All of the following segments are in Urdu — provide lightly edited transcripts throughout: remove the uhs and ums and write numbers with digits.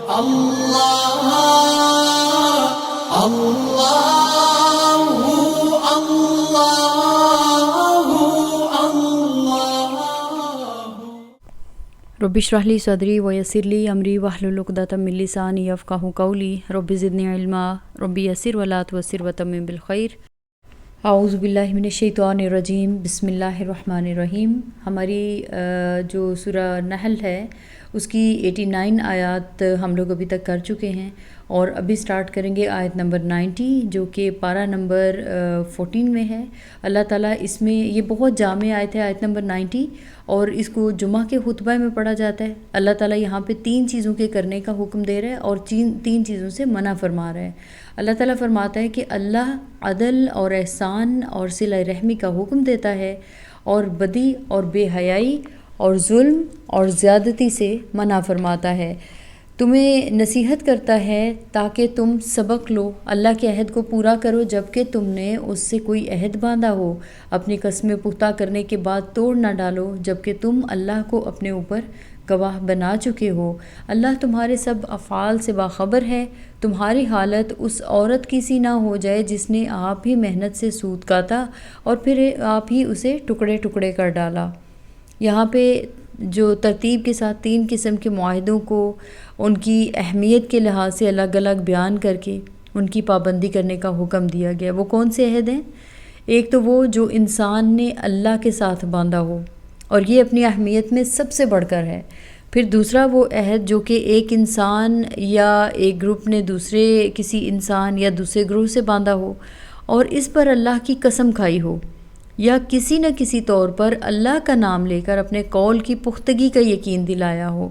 اللہ اللہ اللہ۔ رب اشرح لی صدری ویسر لی امری واحلل عقدۃ من لسانی یفقہوا قولی رب زدنی علما رب یسر ولا تعسر وتمم بالخیر۔ اعوذ باللہ من الشیطان الرجیم بسم اللہ الرحمن الرحیم۔ ہماری جو سورہ نحل ہے اس کی 89 آیات ہم لوگ ابھی تک کر چکے ہیں، اور ابھی سٹارٹ کریں گے آیت نمبر 90 جو کہ پارہ نمبر 14 میں ہے۔ اللہ تعالیٰ اس میں، یہ بہت جامع آیت ہے آیت نمبر 90، اور اس کو جمعہ کے خطبہ میں پڑھا جاتا ہے۔ اللہ تعالیٰ یہاں پہ 3 چیزوں کے کرنے کا حکم دے رہا ہے اور 3 چیزوں سے منع فرما رہا ہے۔ اللہ تعالیٰ فرماتا ہے کہ اللہ عدل اور احسان اور صلہ رحمی کا حکم دیتا ہے، اور بدی اور بے حیائی اور ظلم اور زیادتی سے منع فرماتا ہے۔ تمہیں نصیحت کرتا ہے تاکہ تم سبق لو، اللہ کے عہد کو پورا کرو جب کہ تم نے اس سے کوئی عہد باندھا ہو، اپنی قسمیں پختہ کرنے کے بعد توڑ نہ ڈالو جب کہ تم اللہ کو اپنے اوپر گواہ بنا چکے ہو۔ اللہ تمہارے سب افعال سے باخبر ہے۔ تمہاری حالت اس عورت کی سی نہ ہو جائے جس نے آپ ہی محنت سے سود کاتا اور پھر آپ ہی اسے ٹکڑے ٹکڑے کر ڈالا۔ یہاں پہ جو ترتیب کے ساتھ 3 قسم کے معاہدوں کو ان کی اہمیت کے لحاظ سے الگ الگ بیان کر کے ان کی پابندی کرنے کا حکم دیا گیا۔ وہ کون سے عہد ہیں؟ ایک تو وہ جو انسان نے اللہ کے ساتھ باندھا ہو، اور یہ اپنی اہمیت میں سب سے بڑھ کر ہے۔ پھر دوسرا وہ عہد جو کہ ایک انسان یا ایک گروپ نے دوسرے کسی انسان یا دوسرے گروہ سے باندھا ہو، اور اس پر اللہ کی قسم کھائی ہو، یا کسی نہ کسی طور پر اللہ کا نام لے کر اپنے قول کی پختگی کا یقین دلایا ہو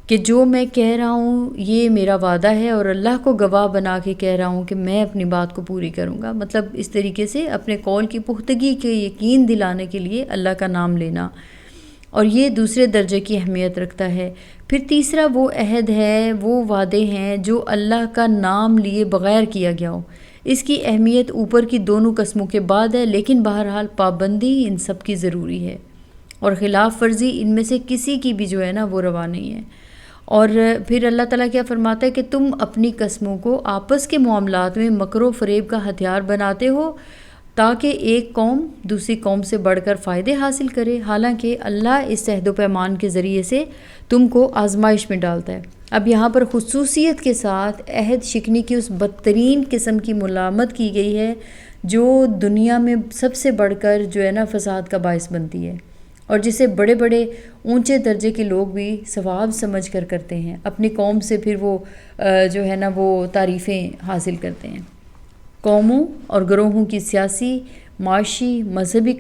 کہ جو میں کہہ رہا ہوں یہ میرا وعدہ ہے، اور اللہ کو گواہ بنا کے کہہ رہا ہوں کہ میں اپنی بات کو پوری کروں گا۔ مطلب اس طریقے سے اپنے قول کی پختگی کے یقین دلانے کے لیے اللہ کا نام لینا، اور یہ دوسرے درجے کی اہمیت رکھتا ہے۔ پھر تیسرا وہ عہد ہے، وہ وعدے ہیں جو اللہ کا نام لیے بغیر کیا گیا ہو۔ اس کی اہمیت اوپر کی دونوں قسموں کے بعد ہے، لیکن بہرحال پابندی ان سب کی ضروری ہے، اور خلاف ورزی ان میں سے کسی کی بھی جو ہے نا وہ روا نہیں ہے۔ اور پھر اللہ تعالیٰ کیا فرماتا ہے کہ تم اپنی قسموں کو آپس کے معاملات میں مکر و فریب کا ہتھیار بناتے ہو تاکہ ایک قوم دوسری قوم سے بڑھ کر فائدے حاصل کرے، حالانکہ اللہ اس عہد و پیمان کے ذریعے سے تم کو آزمائش میں ڈالتا ہے۔ اب یہاں پر خصوصیت کے ساتھ عہد شکنی کی اس بدترین قسم کی ملامت کی گئی ہے جو دنیا میں سب سے بڑھ کر جو ہے نا فساد کا باعث بنتی ہے، اور جسے بڑے بڑے اونچے درجے کے لوگ بھی ثواب سمجھ کر کرتے ہیں، اپنی قوم سے پھر وہ جو ہے نا وہ تعریفیں حاصل کرتے ہیں۔ قوموں اور گروہوں کی سیاسی، معاشی، مذہبی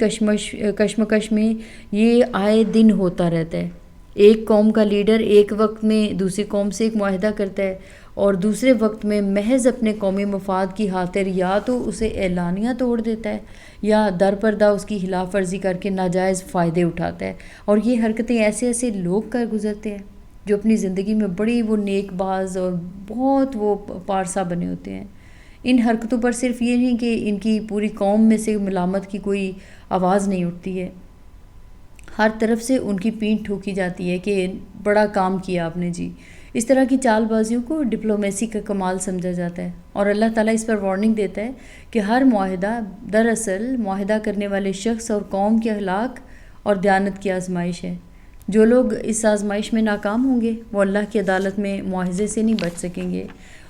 کشمکش میں یہ آئے دن ہوتا رہتا ہے۔ ایک قوم کا لیڈر ایک وقت میں دوسری قوم سے ایک معاہدہ کرتا ہے، اور دوسرے وقت میں محض اپنے قومی مفاد کی خاطر یا تو اسے اعلانیہ توڑ دیتا ہے یا در پردہ اس کی خلاف ورزی کر کے ناجائز فائدے اٹھاتا ہے۔ اور یہ حرکتیں ایسے لوگ کر گزرتے ہیں جو اپنی زندگی میں بڑی وہ نیک باز اور بہت وہ پارسا بنے ہوتے ہیں۔ ان حرکتوں پر صرف یہ نہیں کہ ان کی پوری قوم میں سے ملامت کی کوئی آواز نہیں اٹھتی ہے، ہر طرف سے ان کی پینٹھ ٹھوکی جاتی ہے کہ بڑا کام کیا آپ نے جی۔ اس طرح کی چال بازیوں کو ڈپلومیسی کا کمال سمجھا جاتا ہے، اور اللہ تعالیٰ اس پر وارننگ دیتا ہے کہ ہر معاہدہ دراصل معاہدہ کرنے والے شخص اور قوم کے اخلاق اور دیانت کی آزمائش ہے۔ جو لوگ اس آزمائش میں ناکام ہوں گے وہ اللہ کی عدالت میں معاہدے سے نہیں بچ سکیں گے۔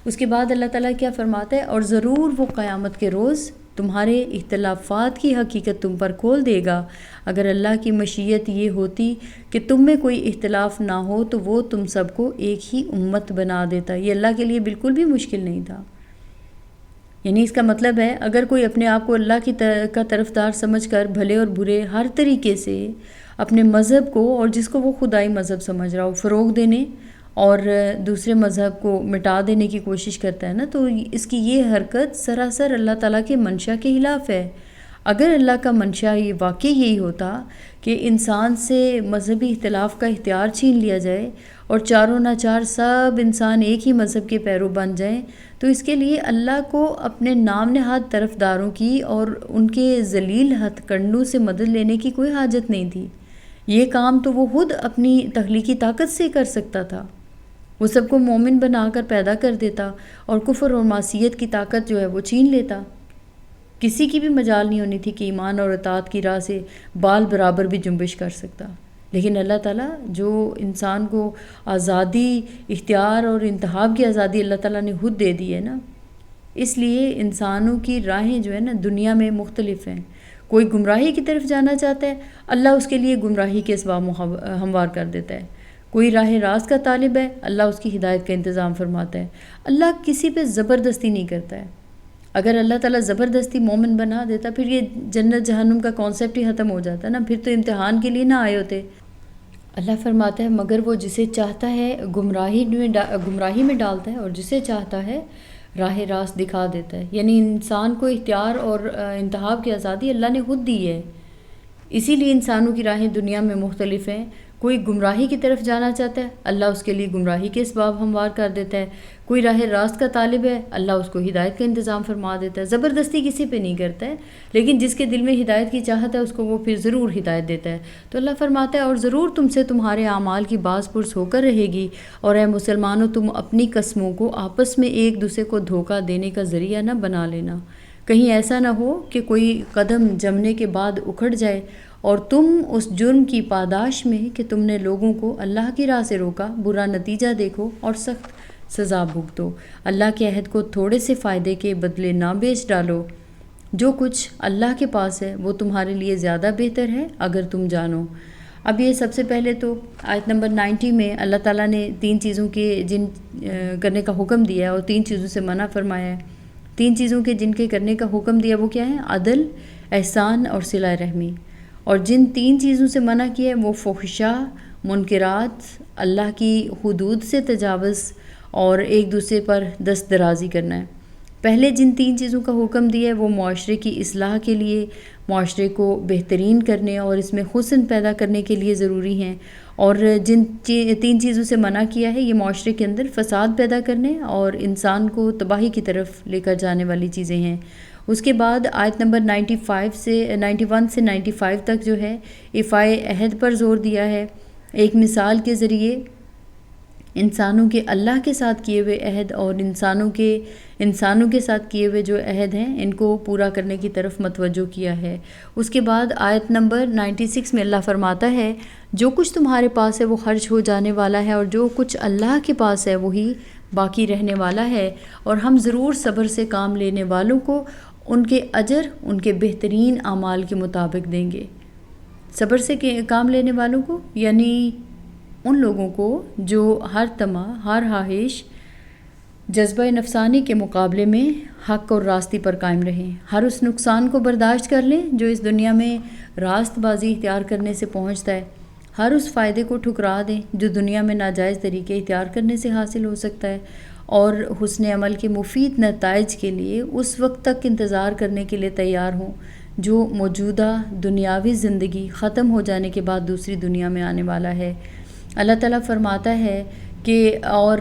اس کے بعد اللہ تعالیٰ کیا فرماتا ہے؟ اور ضرور وہ قیامت کے روز تمہارے اختلافات کی حقیقت تم پر کھول دے گا۔ اگر اللہ کی مشیت یہ ہوتی کہ تم میں کوئی اختلاف نہ ہو تو وہ تم سب کو ایک ہی امت بنا دیتا۔ یہ اللہ کے لیے بالکل بھی مشکل نہیں تھا۔ یعنی اس کا مطلب ہے اگر کوئی اپنے آپ کو اللہ کا طرفدار سمجھ کر بھلے اور برے ہر طریقے سے اپنے مذہب کو، اور جس کو وہ خدائی مذہب سمجھ رہا ہو، فروغ دینے اور دوسرے مذہب کو مٹا دینے کی کوشش کرتا ہے نا، تو اس کی یہ حرکت سراسر اللہ تعالیٰ کے منشا کے خلاف ہے۔ اگر اللہ کا منشا یہ واقعی یہی ہوتا کہ انسان سے مذہبی اختلاف کا اختیار چھین لیا جائے اور چاروں ناچار سب انسان ایک ہی مذہب کے پیرو بن جائیں، تو اس کے لیے اللہ کو اپنے نام نہاد طرفداروں کی اور ان کے ذلیل ہتھ کنڈوں سے مدد لینے کی کوئی حاجت نہیں تھی۔ یہ کام تو وہ خود اپنی تخلیقی طاقت سے کر سکتا تھا۔ وہ سب کو مومن بنا کر پیدا کر دیتا اور کفر اور معصیت کی طاقت جو ہے وہ چھین لیتا۔ کسی کی بھی مجال نہیں ہونی تھی کہ ایمان اور اطاعت کی راہ سے بال برابر بھی جنبش کر سکتا۔ لیکن اللہ تعالیٰ جو انسان کو آزادی، اختیار اور انتخاب کی آزادی اللہ تعالیٰ نے خود دے دی ہے نا، اس لیے انسانوں کی راہیں جو ہے نا دنیا میں مختلف ہیں۔ کوئی گمراہی کی طرف جانا چاہتا ہے، اللہ اس کے لیے گمراہی کے اسباب ہموار کر دیتا ہے۔ کوئی راہ راست کا طالب ہے، اللہ اس کی ہدایت کا انتظام فرماتا ہے۔ اللہ کسی پہ زبردستی نہیں کرتا ہے۔ اگر اللہ تعالیٰ زبردستی مومن بنا دیتا پھر یہ جنت جہنم کا کانسیپٹ ہی ختم ہو جاتا نا، پھر تو امتحان کے لیے نہ آئے ہوتے۔ اللہ فرماتا ہے مگر وہ جسے چاہتا ہے گمراہی میں ڈالتا ہے اور جسے چاہتا ہے راہ راست دکھا دیتا ہے۔ یعنی انسان کو اختیار اور انتخاب کی آزادی اللہ نے خود دی ہے، اسی لیے انسانوں کی راہیں دنیا میں مختلف ہیں۔ کوئی گمراہی کی طرف جانا چاہتا ہے، اللہ اس کے لیے گمراہی کے اسباب ہموار کر دیتا ہے۔ کوئی راہ راست کا طالب ہے، اللہ اس کو ہدایت کا انتظام فرما دیتا ہے۔ زبردستی کسی پہ نہیں کرتا ہے، لیکن جس کے دل میں ہدایت کی چاہت ہے اس کو وہ پھر ضرور ہدایت دیتا ہے۔ تو اللہ فرماتا ہے اور ضرور تم سے تمہارے اعمال کی باز پرس ہو کر رہے گی، اور اے مسلمانوں تم اپنی قسموں کو آپس میں ایک دوسرے کو دھوکہ دینے کا ذریعہ نہ بنا لینا، کہیں ایسا نہ ہو کہ کوئی قدم جمنے کے بعد اکھڑ جائے اور تم اس جرم کی پاداش میں کہ تم نے لوگوں کو اللہ کی راہ سے روکا برا نتیجہ دیکھو اور سخت سزا بھگتو۔ اللہ کے عہد کو تھوڑے سے فائدے کے بدلے نہ بیچ ڈالو، جو کچھ اللہ کے پاس ہے وہ تمہارے لیے زیادہ بہتر ہے اگر تم جانو۔ اب یہ سب سے پہلے تو آیت نمبر 90 میں اللہ تعالیٰ نے 3 چیزوں کے کرنے کا حکم دیا ہے اور 3 چیزوں سے منع فرمایا ہے۔ 3 چیزوں کے جن کے کرنے کا حکم دیا وہ کیا ہے؟ عدل، احسان اور صلہ رحمی۔ اور جن 3 چیزوں سے منع کیا ہے وہ فحشا، منکرات، اللہ کی حدود سے تجاوز اور ایک دوسرے پر دست درازی کرنا ہے۔ پہلے جن 3 چیزوں کا حکم دیا ہے وہ معاشرے کی اصلاح کے لیے، معاشرے کو بہترین کرنے اور اس میں حسن پیدا کرنے کے لیے ضروری ہیں، اور جن 3 چیزوں سے منع کیا ہے یہ معاشرے کے اندر فساد پیدا کرنے اور انسان کو تباہی کی طرف لے کر جانے والی چیزیں ہیں۔ اس کے بعد آیت نمبر 91 سے 95 تک جو ہے ایفائے عہد پر زور دیا ہے، ایک مثال کے ذریعے انسانوں کے اللہ کے ساتھ کیے ہوئے عہد اور انسانوں کے ساتھ کیے ہوئے جو عہد ہیں ان کو پورا کرنے کی طرف متوجہ کیا ہے۔ اس کے بعد آیت نمبر 96 میں اللہ فرماتا ہے جو کچھ تمہارے پاس ہے وہ خرچ ہو جانے والا ہے اور جو کچھ اللہ کے پاس ہے وہی باقی رہنے والا ہے، اور ہم ضرور صبر سے کام لینے والوں کو ان کے اجر ان کے بہترین اعمال کے مطابق دیں گے۔ صبر سے کام لینے والوں کو یعنی ان لوگوں کو جو ہر طمع، ہر خواہش، جذبہ نفسانی کے مقابلے میں حق اور راستی پر قائم رہیں، ہر اس نقصان کو برداشت کر لیں جو اس دنیا میں راست بازی اختیار کرنے سے پہنچتا ہے، ہر اس فائدے کو ٹھکرا دیں جو دنیا میں ناجائز طریقے اختیار کرنے سے حاصل ہو سکتا ہے، اور حسن عمل کے مفید نتائج کے لیے اس وقت تک انتظار کرنے کے لیے تیار ہوں جو موجودہ دنیاوی زندگی ختم ہو جانے کے بعد دوسری دنیا میں آنے والا ہے۔ اللہ تعالیٰ فرماتا ہے کہ اور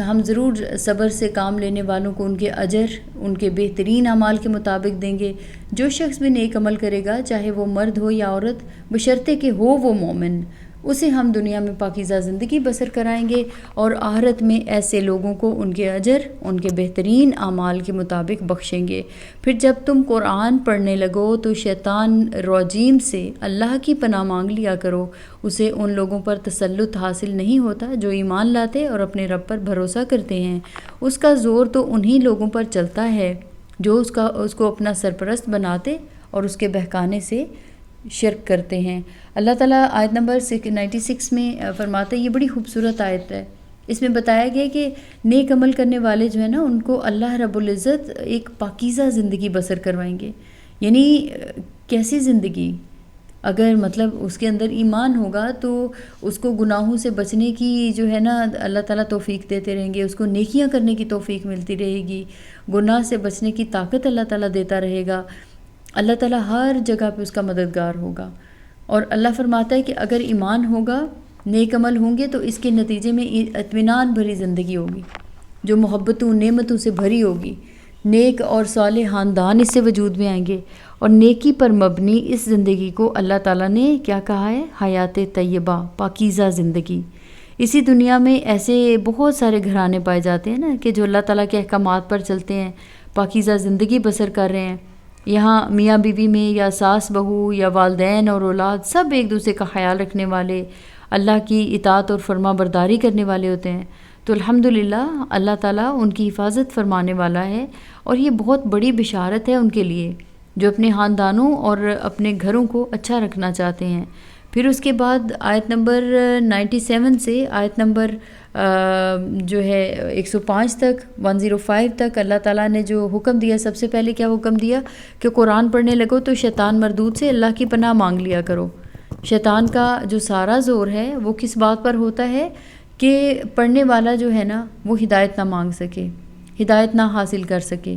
ہم ضرور صبر سے کام لینے والوں کو ان کے اجر ان کے بہترین اعمال کے مطابق دیں گے۔ جو شخص بھی نیک عمل کرے گا چاہے وہ مرد ہو یا عورت، بشرطے کہ ہو وہ مومن، اسے ہم دنیا میں پاکیزہ زندگی بسر کرائیں گے اور آخرت میں ایسے لوگوں کو ان کے اجر ان کے بہترین اعمال کے مطابق بخشیں گے۔ پھر جب تم قرآن پڑھنے لگو تو شیطان رجیم سے اللہ کی پناہ مانگ لیا کرو، اسے ان لوگوں پر تسلط حاصل نہیں ہوتا جو ایمان لاتے اور اپنے رب پر بھروسہ کرتے ہیں، اس کا زور تو انہی لوگوں پر چلتا ہے جو اس کو اپنا سرپرست بناتے اور اس کے بہکانے سے شرک کرتے ہیں۔ اللہ تعالیٰ آیت نمبر 96 میں فرماتا ہے، یہ بڑی خوبصورت آیت ہے، اس میں بتایا گیا کہ نیک عمل کرنے والے جو ہیں نا ان کو اللہ رب العزت ایک پاکیزہ زندگی بسر کروائیں گے۔ یعنی کیسی زندگی؟ اگر مطلب اس کے اندر ایمان ہوگا تو اس کو گناہوں سے بچنے کی جو ہے نا اللہ تعالیٰ توفیق دیتے رہیں گے، اس کو نیکیاں کرنے کی توفیق ملتی رہے گی، گناہ سے بچنے کی طاقت اللہ تعالیٰ دیتا رہے گا، اللہ تعالیٰ ہر جگہ پہ اس کا مددگار ہوگا۔ اور اللہ فرماتا ہے کہ اگر ایمان ہوگا، نیک عمل ہوں گے تو اس کے نتیجے میں اطمینان بھری زندگی ہوگی جو محبتوں نعمتوں سے بھری ہوگی، نیک اور صالح خاندان اس سے وجود میں آئیں گے، اور نیکی پر مبنی اس زندگی کو اللہ تعالیٰ نے کیا کہا ہے؟ حیات طیبہ، پاکیزہ زندگی۔ اسی دنیا میں ایسے بہت سارے گھرانے پائے جاتے ہیں نا کہ جو اللہ تعالیٰ کے احکامات پر چلتے ہیں، پاکیزہ زندگی بسر کر رہے ہیں. یہاں میاں بیوی میں یا ساس بہو یا والدین اور اولاد سب ایک دوسرے کا خیال رکھنے والے، اللہ کی اطاعت اور فرما برداری کرنے والے ہوتے ہیں. تو الحمدللہ اللہ تعالیٰ ان کی حفاظت فرمانے والا ہے، اور یہ بہت بڑی بشارت ہے ان کے لیے جو اپنے خاندانوں اور اپنے گھروں کو اچھا رکھنا چاہتے ہیں. پھر اس کے بعد آیت نمبر 97 سے آیت نمبر جو ہے 105 تک 105 تک اللہ تعالیٰ نے جو حکم دیا، سب سے پہلے کیا حکم دیا کہ قرآن پڑھنے لگو تو شیطان مردود سے اللہ کی پناہ مانگ لیا کرو. شیطان کا جو سارا زور ہے وہ کس بات پر ہوتا ہے کہ پڑھنے والا جو ہے نا وہ ہدایت نہ مانگ سکے، ہدایت نہ حاصل کر سکے.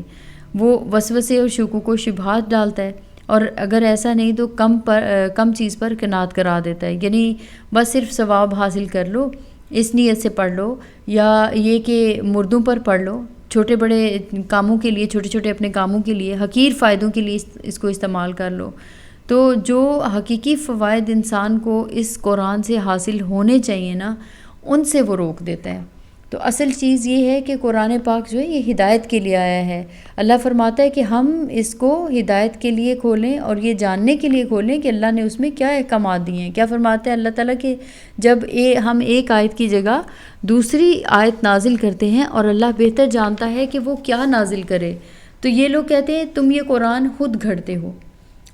وہ وسوسے اور شکوک و شبہات ڈالتا ہے، اور اگر ایسا نہیں تو کم چیز پر قناعت کرا دیتا ہے. یعنی بس صرف ثواب حاصل کر لو، اس نیت سے پڑھ لو، یا یہ کہ مردوں پر پڑھ لو، چھوٹے بڑے کاموں کے لیے، چھوٹے چھوٹے اپنے کاموں کے لیے، حقیر فائدوں کے لیے اس کو استعمال کر لو. تو جو حقیقی فوائد انسان کو اس قرآن سے حاصل ہونے چاہیے نا، ان سے وہ روک دیتا ہے. تو اصل چیز یہ ہے کہ قرآن پاک جو ہے یہ ہدایت کے لیے آیا ہے. اللہ فرماتا ہے کہ ہم اس کو ہدایت کے لیے کھولیں اور یہ جاننے کے لیے کھولیں کہ اللہ نے اس میں کیا احکامات دیے ہیں. کیا فرماتا ہے اللہ تعالیٰ کہ جب ہم ایک آیت کی جگہ دوسری آیت نازل کرتے ہیں اور اللہ بہتر جانتا ہے کہ وہ کیا نازل کرے، تو یہ لوگ کہتے ہیں تم یہ قرآن خود گھڑتے ہو.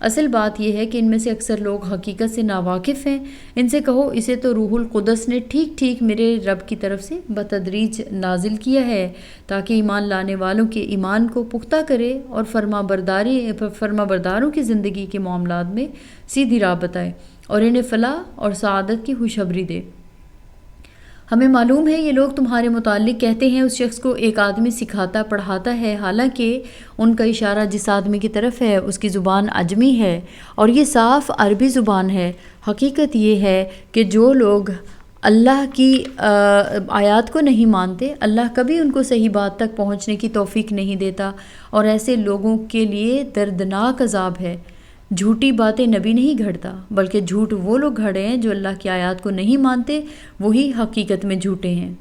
اصل بات یہ ہے کہ ان میں سے اکثر لوگ حقیقت سے ناواقف ہیں. ان سے کہو اسے تو روح القدس نے ٹھیک ٹھیک میرے رب کی طرف سے بتدریج نازل کیا ہے تاکہ ایمان لانے والوں کے ایمان کو پختہ کرے اور فرما برداروں کی زندگی کے معاملات میں سیدھی راہ بتائے اور انہیں فلاح اور سعادت کی خوشخبری دے. ہمیں معلوم ہے یہ لوگ تمہارے متعلق کہتے ہیں اس شخص کو ایک آدمی سکھاتا پڑھاتا ہے، حالانکہ ان کا اشارہ جس آدمی کی طرف ہے اس کی زبان عجمی ہے اور یہ صاف عربی زبان ہے. حقیقت یہ ہے کہ جو لوگ اللہ کی آیات کو نہیں مانتے، اللہ کبھی ان کو صحیح بات تک پہنچنے کی توفیق نہیں دیتا، اور ایسے لوگوں کے لیے دردناک عذاب ہے. جھوٹی باتیں نبی نہیں گھڑتا، بلکہ جھوٹ وہ لوگ گھڑے ہیں جو اللہ کی آیات کو نہیں مانتے، وہی حقیقت میں جھوٹے ہیں.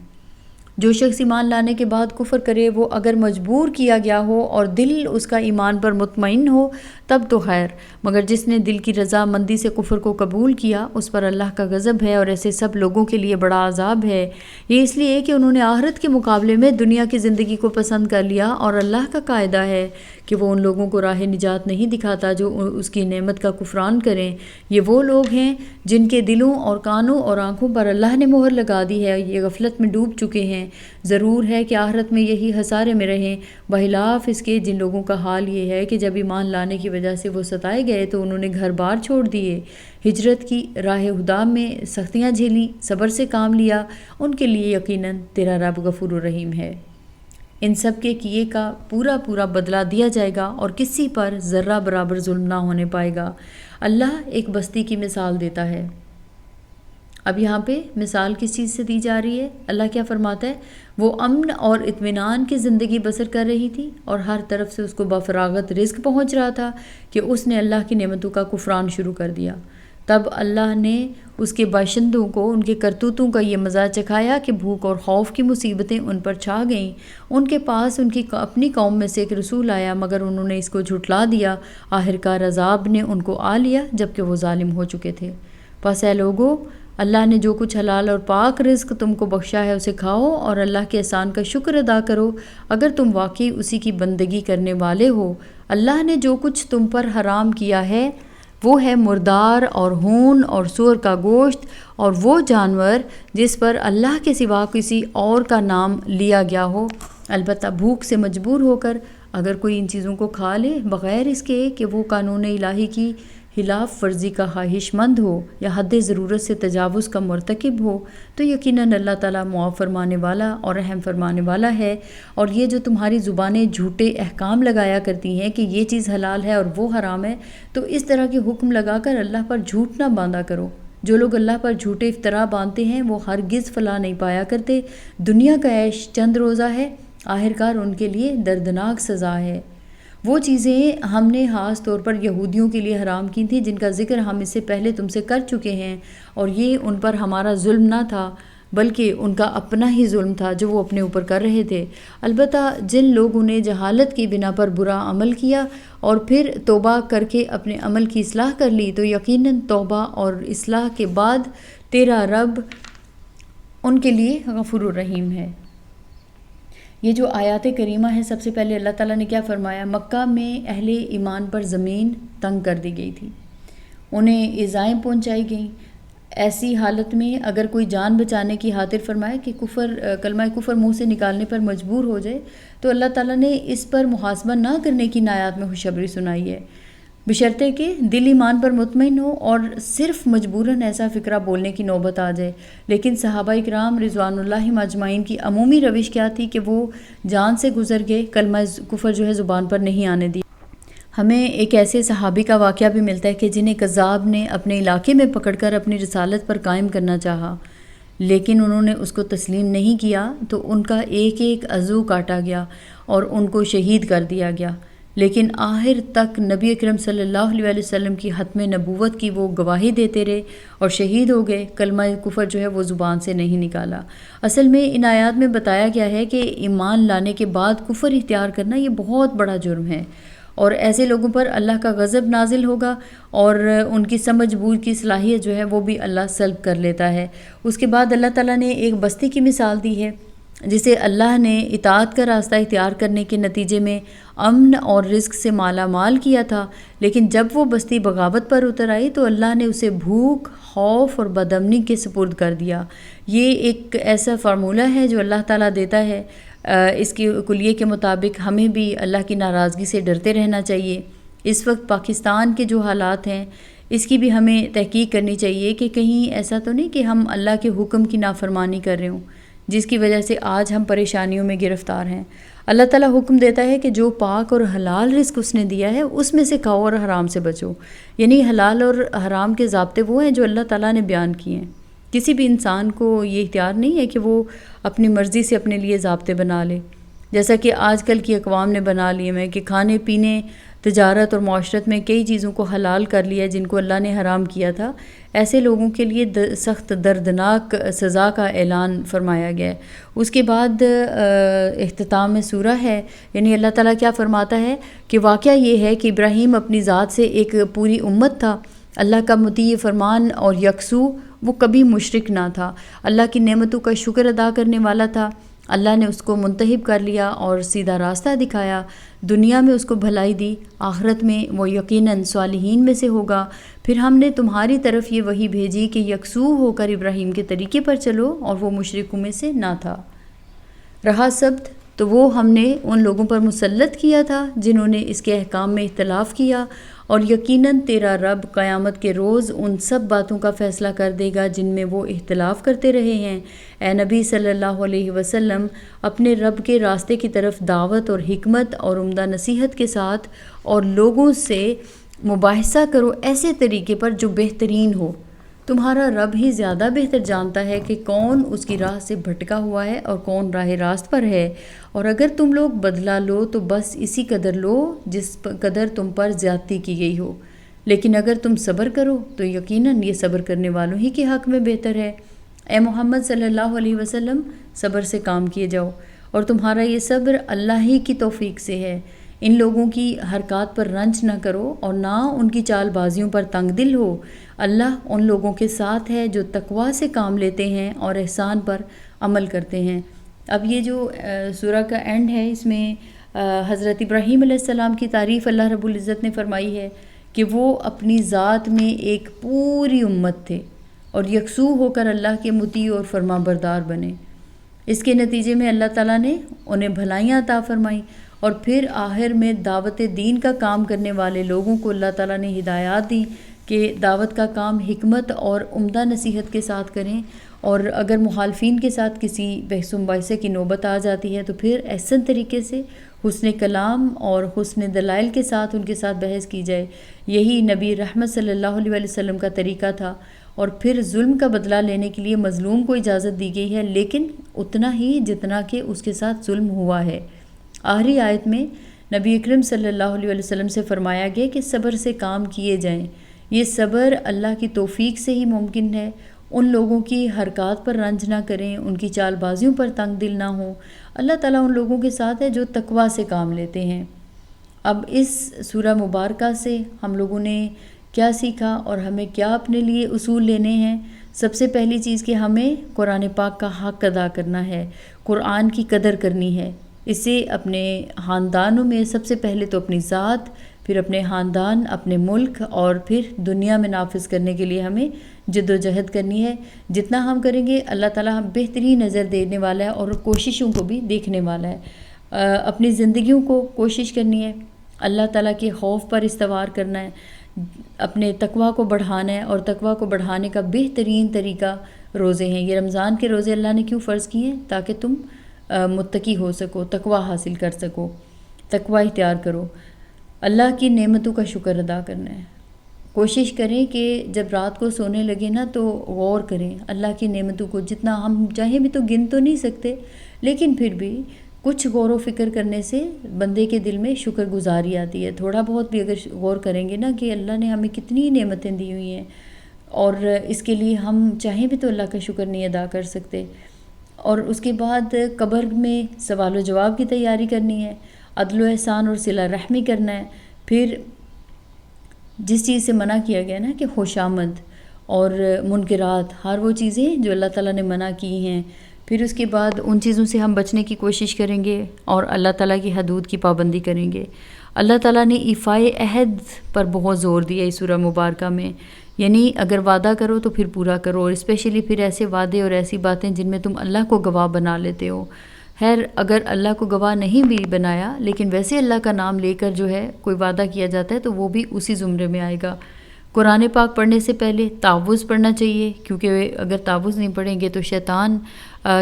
جو شخص ایمان لانے کے بعد کفر کرے وہ اگر مجبور کیا گیا ہو اور دل اس کا ایمان پر مطمئن ہو تب تو خیر، مگر جس نے دل کی رضا مندی سے کفر کو قبول کیا اس پر اللہ کا غضب ہے، اور ایسے سب لوگوں کے لیے بڑا عذاب ہے. یہ اس لیے کہ انہوں نے آخرت کے مقابلے میں دنیا کی زندگی کو پسند کر لیا، اور اللہ کا قاعدہ ہے کہ وہ ان لوگوں کو راہ نجات نہیں دکھاتا جو اس کی نعمت کا کفران کریں. یہ وہ لوگ ہیں جن کے دلوں اور کانوں اور آنکھوں پر اللہ نے مہر لگا دی ہے، یہ غفلت میں ڈوب چکے ہیں. ضرور ہے کہ آخرت میں یہی خسارے میں رہیں، بخلاف اس کے جن لوگوں کا حال یہ ہے کہ جب ایمان لانے کی وجہ سے وہ ستائے گئے تو انہوں نے گھر بار چھوڑ دیے، ہجرت کی، راہ خدا میں سختیاں جھیلیں، صبر سے کام لیا. ان کے لیے یقیناً تیرا رب غفور الرحیم ہے. ان سب کے کیے کا پورا بدلہ دیا جائے گا اور کسی پر ذرہ برابر ظلم نہ ہونے پائے گا. اللہ ایک بستی کی مثال دیتا ہے. اب یہاں پہ مثال کس چیز سے دی جا رہی ہے؟ اللہ کیا فرماتا ہے؟ وہ امن اور اطمینان کی زندگی بسر کر رہی تھی اور ہر طرف سے اس کو بفراغت رزق پہنچ رہا تھا کہ اس نے اللہ کی نعمتوں کا کفران شروع کر دیا. تب اللہ نے اس کے باشندوں کو ان کے کرتوتوں کا یہ مزہ چکھایا کہ بھوک اور خوف کی مصیبتیں ان پر چھا گئیں. ان کے پاس ان کی اپنی قوم میں سے ایک رسول آیا مگر انہوں نے اس کو جھٹلا دیا. آخرکار عذاب نے ان کو آ لیا جبکہ وہ ظالم ہو چکے تھے. پس اے لوگو، اللہ نے جو کچھ حلال اور پاک رزق تم کو بخشا ہے اسے کھاؤ اور اللہ کے احسان کا شکر ادا کرو اگر تم واقعی اسی کی بندگی کرنے والے ہو. اللہ نے جو کچھ تم پر حرام کیا ہے وہ ہے مردار اور خون اور سور کا گوشت اور وہ جانور جس پر اللہ کے سوا کسی اور کا نام لیا گیا ہو، البتہ بھوک سے مجبور ہو کر اگر کوئی ان چیزوں کو کھا لے بغیر اس کے کہ وہ قانون الہی کی خلاف ورزی کا خواہش مند ہو یا حد ضرورت سے تجاوز کا مرتکب ہو، تو یقیناً اللہ تعالیٰ معاف فرمانے والا اور رحم فرمانے والا ہے. اور یہ جو تمہاری زبانیں جھوٹے احکام لگایا کرتی ہیں کہ یہ چیز حلال ہے اور وہ حرام ہے، تو اس طرح کے حکم لگا کر اللہ پر جھوٹ نہ باندھا کرو. جو لوگ اللہ پر جھوٹے افطرا باندھتے ہیں وہ ہرگز فلاح نہیں پایا کرتے. دنیا کا عیش چند روزہ ہے، آخرکار ان کے لیے دردناک سزا ہے. وہ چیزیں ہم نے خاص طور پر یہودیوں کے لیے حرام کی تھیں جن کا ذکر ہم اس سے پہلے تم سے کر چکے ہیں، اور یہ ان پر ہمارا ظلم نہ تھا بلکہ ان کا اپنا ہی ظلم تھا جو وہ اپنے اوپر کر رہے تھے۔ البتہ جن لوگوں نے جہالت کی بنا پر برا عمل کیا اور پھر توبہ کر کے اپنے عمل کی اصلاح کر لی تو یقیناً توبہ اور اصلاح کے بعد تیرا رب ان کے لیے غفور الرحیم ہے۔ یہ جو آیات کریمہ ہے، سب سے پہلے اللہ تعالیٰ نے کیا فرمایا؟ مکہ میں اہل ایمان پر زمین تنگ کر دی گئی تھی، انہیں ایذائیں پہنچائی گئیں۔ ایسی حالت میں اگر کوئی جان بچانے کی خاطر فرمائے کہ کلمہ کفر منہ سے نکالنے پر مجبور ہو جائے تو اللہ تعالیٰ نے اس پر محاسبہ نہ کرنے کی آیات میں خوشخبری سنائی ہے، بشرطے کہ دل ایمان پر مطمئن ہو اور صرف مجبوراً ایسا فکرہ بولنے کی نوبت آ جائے۔ لیکن صحابہ اکرام رضوان اللہ مجمعین کی عمومی روش کیا تھی کہ وہ جان سے گزر گئے، کلمہ کفر جو ہے زبان پر نہیں آنے دی۔ ہمیں ایک ایسے صحابی کا واقعہ بھی ملتا ہے کہ جنہیں کذاب نے اپنے علاقے میں پکڑ کر اپنی رسالت پر قائم کرنا چاہا، لیکن انہوں نے اس کو تسلیم نہیں کیا تو ان کا ایک ایک عضو کاٹا گیا اور ان کو شہید کر دیا گیا، لیکن آخر تک نبی اکرم صلی اللہ علیہ وسلم کی ختم نبوت کی وہ گواہی دیتے رہے اور شہید ہو گئے، کلمہ کفر جو ہے وہ زبان سے نہیں نکالا۔ اصل میں ان آیات میں بتایا گیا ہے کہ ایمان لانے کے بعد کفر اختیار کرنا یہ بہت بڑا جرم ہے، اور ایسے لوگوں پر اللہ کا غضب نازل ہوگا اور ان کی سمجھ بوجھ کی صلاحیت جو ہے وہ بھی اللہ سلب کر لیتا ہے۔ اس کے بعد اللہ تعالیٰ نے ایک بستی کی مثال دی ہے جسے اللہ نے اطاعت کا راستہ اختیار کرنے کے نتیجے میں امن اور رزق سے مالا مال کیا تھا، لیکن جب وہ بستی بغاوت پر اتر آئی تو اللہ نے اسے بھوک، خوف اور بدامنی کے سپرد کر دیا۔ یہ ایک ایسا فارمولہ ہے جو اللہ تعالیٰ دیتا ہے۔ اس کی کلیے کے مطابق ہمیں بھی اللہ کی ناراضگی سے ڈرتے رہنا چاہیے۔ اس وقت پاکستان کے جو حالات ہیں اس کی بھی ہمیں تحقیق کرنی چاہیے کہ کہیں ایسا تو نہیں کہ ہم اللہ کے حکم کی نافرمانی کر رہے ہوں جس کی وجہ سے آج ہم پریشانیوں میں گرفتار ہیں۔ اللہ تعالیٰ حکم دیتا ہے کہ جو پاک اور حلال رزق اس نے دیا ہے اس میں سے کھاؤ اور حرام سے بچو، یعنی حلال اور حرام کے ضابطے وہ ہیں جو اللہ تعالیٰ نے بیان کیے ہیں۔ کسی بھی انسان کو یہ اختیار نہیں ہے کہ وہ اپنی مرضی سے اپنے لیے ضابطے بنا لے، جیسا کہ آج کل کی اقوام نے بنا لیے ہیں کہ کھانے پینے، تجارت اور معاشرت میں کئی چیزوں کو حلال کر لیا جن کو اللہ نے حرام کیا تھا۔ ایسے لوگوں کے لیے سخت دردناک سزا کا اعلان فرمایا گیا ہے۔ اس کے بعد اختتام میں سورہ ہے، یعنی اللہ تعالیٰ کیا فرماتا ہے کہ واقعہ یہ ہے کہ ابراہیم اپنی ذات سے ایک پوری امت تھا، اللہ کا مطیع فرمان اور یکسو، وہ کبھی مشرک نہ تھا، اللہ کی نعمتوں کا شکر ادا کرنے والا تھا۔ اللہ نے اس کو منتخب کر لیا اور سیدھا راستہ دکھایا، دنیا میں اس کو بھلائی دی، آخرت میں وہ یقیناً صالحین میں سے ہوگا۔ پھر ہم نے تمہاری طرف یہ وحی بھیجی کہ یکسو ہو کر ابراہیم کے طریقے پر چلو، اور وہ مشرکوں میں سے نہ تھا۔ رہا سبت تو وہ ہم نے ان لوگوں پر مسلط کیا تھا جنہوں نے اس کے احکام میں اختلاف کیا، اور یقیناً تیرا رب قیامت کے روز ان سب باتوں کا فیصلہ کر دے گا جن میں وہ اختلاف کرتے رہے ہیں۔ اے نبی صلی اللہ علیہ وسلم، اپنے رب کے راستے کی طرف دعوت اور حکمت اور عمدہ نصیحت کے ساتھ اور لوگوں سے مباحثہ کرو ایسے طریقے پر جو بہترین ہو۔ تمہارا رب ہی زیادہ بہتر جانتا ہے کہ کون اس کی راہ سے بھٹکا ہوا ہے اور کون راہ راست پر ہے، اور اگر تم لوگ بدلہ لو تو بس اسی قدر لو جس قدر تم پر زیادتی کی گئی ہو، لیکن اگر تم صبر کرو تو یقیناً یہ صبر کرنے والوں ہی کے حق میں بہتر ہے۔ اے محمد صلی اللہ علیہ وسلم، صبر سے کام کیے جاؤ، اور تمہارا یہ صبر اللہ ہی کی توفیق سے ہے۔ ان لوگوں کی حرکات پر رنج نہ کرو اور نہ ان کی چال بازیوں پر تنگ دل ہو۔ اللہ ان لوگوں کے ساتھ ہے جو تقوی سے کام لیتے ہیں اور احسان پر عمل کرتے ہیں۔ اب یہ جو سورہ کا اینڈ ہے، اس میں حضرت ابراہیم علیہ السلام کی تعریف اللہ رب العزت نے فرمائی ہے کہ وہ اپنی ذات میں ایک پوری امت تھے اور یکسو ہو کر اللہ کے مطیع اور فرما بردار بنے۔ اس کے نتیجے میں اللہ تعالیٰ نے انہیں بھلائیاں عطا فرمائیں، اور پھر آخر میں دعوت دین کا کام کرنے والے لوگوں کو اللہ تعالیٰ نے ہدایات دی کہ دعوت کا کام حکمت اور عمدہ نصیحت کے ساتھ کریں، اور اگر مخالفین کے ساتھ کسی بحث و مباحثے کی نوبت آ جاتی ہے تو پھر احسن طریقے سے حسن کلام اور حسن دلائل کے ساتھ ان کے ساتھ بحث کی جائے۔ یہی نبی رحمت صلی اللہ علیہ وسلم کا طریقہ تھا۔ اور پھر ظلم کا بدلہ لینے کے لیے مظلوم کو اجازت دی گئی ہے، لیکن اتنا ہی جتنا کہ اس کے ساتھ ظلم ہوا ہے۔ آخری آیت میں نبی اکرم صلی اللہ علیہ وسلم سے فرمایا گیا کہ صبر سے کام کیے جائیں۔ یہ صبر اللہ کی توفیق سے ہی ممکن ہے، ان لوگوں کی حرکات پر رنج نہ کریں، ان کی چال بازیوں پر تنگ دل نہ ہوں۔ اللہ تعالیٰ ان لوگوں کے ساتھ ہے جو تقویٰ سے کام لیتے ہیں۔ اب اس سورہ مبارکہ سے ہم لوگوں نے کیا سیکھا اور ہمیں کیا اپنے لیے اصول لینے ہیں؟ سب سے پہلی چیز کہ ہمیں قرآن پاک کا حق ادا کرنا ہے، قرآن کی قدر کرنی ہے۔ اسے اپنے خاندانوں میں سب سے پہلے تو اپنی ذات، پھر اپنے خاندان، اپنے ملک اور پھر دنیا میں نافذ کرنے کے لیے ہمیں جد و جہد کرنی ہے۔ جتنا ہم کریں گے اللہ تعالیٰ بہترین نظر دینے والا ہے اور کوششوں کو بھی دیکھنے والا ہے۔ اپنی زندگیوں کو کوشش کرنی ہے، اللہ تعالیٰ کے خوف پر استوار کرنا ہے، اپنے تقویٰ کو بڑھانا ہے، اور تقویٰ کو بڑھانے کا بہترین طریقہ روزے ہیں۔ یہ رمضان کے روزے اللہ نے کیوں فرض کیے ہیں؟ تاکہ تم متقی ہو سکو، تقویٰ حاصل کر سکو، تقویٰ اختیار کرو۔ اللہ کی نعمتوں کا شکر ادا کرنا ہے۔ کوشش کریں کہ جب رات کو سونے لگے نا تو غور کریں اللہ کی نعمتوں کو، جتنا ہم چاہیں بھی تو گن تو نہیں سکتے، لیکن پھر بھی کچھ غور و فکر کرنے سے بندے کے دل میں شکر گزاری آتی ہے۔ تھوڑا بہت بھی اگر غور کریں گے نا کہ اللہ نے ہمیں کتنی نعمتیں دی ہوئی ہیں، اور اس کے لیے ہم چاہیں بھی تو اللہ کا شکر نہیں ادا کر سکتے۔ اور اس کے بعد قبر میں سوال و جواب کی تیاری کرنی ہے، عدل و احسان اور صلہ رحمی کرنا ہے۔ پھر جس چیز سے منع کیا گیا نا کہ خوشامد اور منکرات، ہر وہ چیزیں جو اللہ تعالیٰ نے منع کی ہیں، پھر اس کے بعد ان چیزوں سے ہم بچنے کی کوشش کریں گے اور اللہ تعالیٰ کی حدود کی پابندی کریں گے۔ اللہ تعالیٰ نے ایفائے عہد پر بہت زور دیا اس سورہ مبارکہ میں، یعنی اگر وعدہ کرو تو پھر پورا کرو، اور اسپیشلی پھر ایسے وعدے اور ایسی باتیں جن میں تم اللہ کو گواہ بنا لیتے ہو۔ خیر اگر اللہ کو گواہ نہیں بھی بنایا لیکن ویسے اللہ کا نام لے کر جو ہے کوئی وعدہ کیا جاتا ہے تو وہ بھی اسی زمرے میں آئے گا۔ قرآن پاک پڑھنے سے پہلے تعوذ پڑھنا چاہیے، کیونکہ اگر تعوذ نہیں پڑھیں گے تو شیطان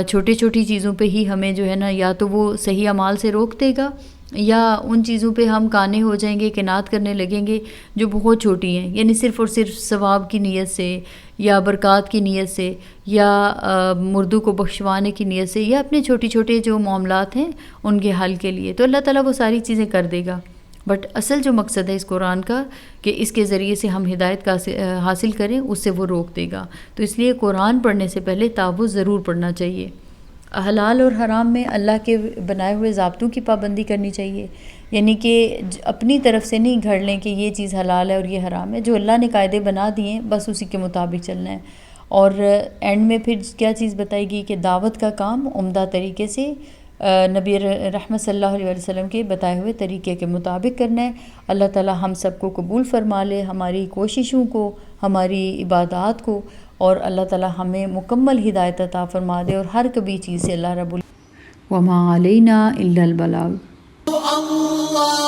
چھوٹی چھوٹی چیزوں پہ ہی ہمیں جو ہے نا یا تو وہ صحیح اعمال سے روک دے گا، یا ان چیزوں پہ ہم کانے ہو جائیں گے، قناعت کرنے لگیں گے جو بہت چھوٹی ہیں، یعنی صرف اور صرف ثواب کی نیت سے یا برکات کی نیت سے یا مردوں کو بخشوانے کی نیت سے یا اپنے چھوٹے چھوٹے جو معاملات ہیں ان کے حل کے لیے، تو اللہ تعالیٰ وہ ساری چیزیں کر دے گا۔ بٹ اصل جو مقصد ہے اس قرآن کا کہ اس کے ذریعے سے ہم ہدایت کا حاصل کریں، اس سے وہ روک دے گا۔ تو اس لیے قرآن پڑھنے سے پہلے تعوذ ضرور پڑھنا چاہیے۔ حلال اور حرام میں اللہ کے بنائے ہوئے ضابطوں کی پابندی کرنی چاہیے، یعنی کہ اپنی طرف سے نہیں گھڑ لیں کہ یہ چیز حلال ہے اور یہ حرام ہے، جو اللہ نے قاعدے بنا دیے ہیں بس اسی کے مطابق چلنا ہے۔ اور اینڈ میں پھر کیا چیز بتائی گئی کہ دعوت کا کام عمدہ طریقے سے نبی رحمت صلی اللہ علیہ وسلم کے بتائے ہوئے طریقے کے مطابق کرنا ہے۔ اللہ تعالیٰ ہم سب کو قبول فرما لے، ہماری کوششوں کو، ہماری عبادات کو، اور اللہ تعالیٰ ہمیں مکمل ہدایت عطا فرما دے، اور ہر کبھی چیز سے اللہ رب وما علینا الا البلاغ۔ اللہ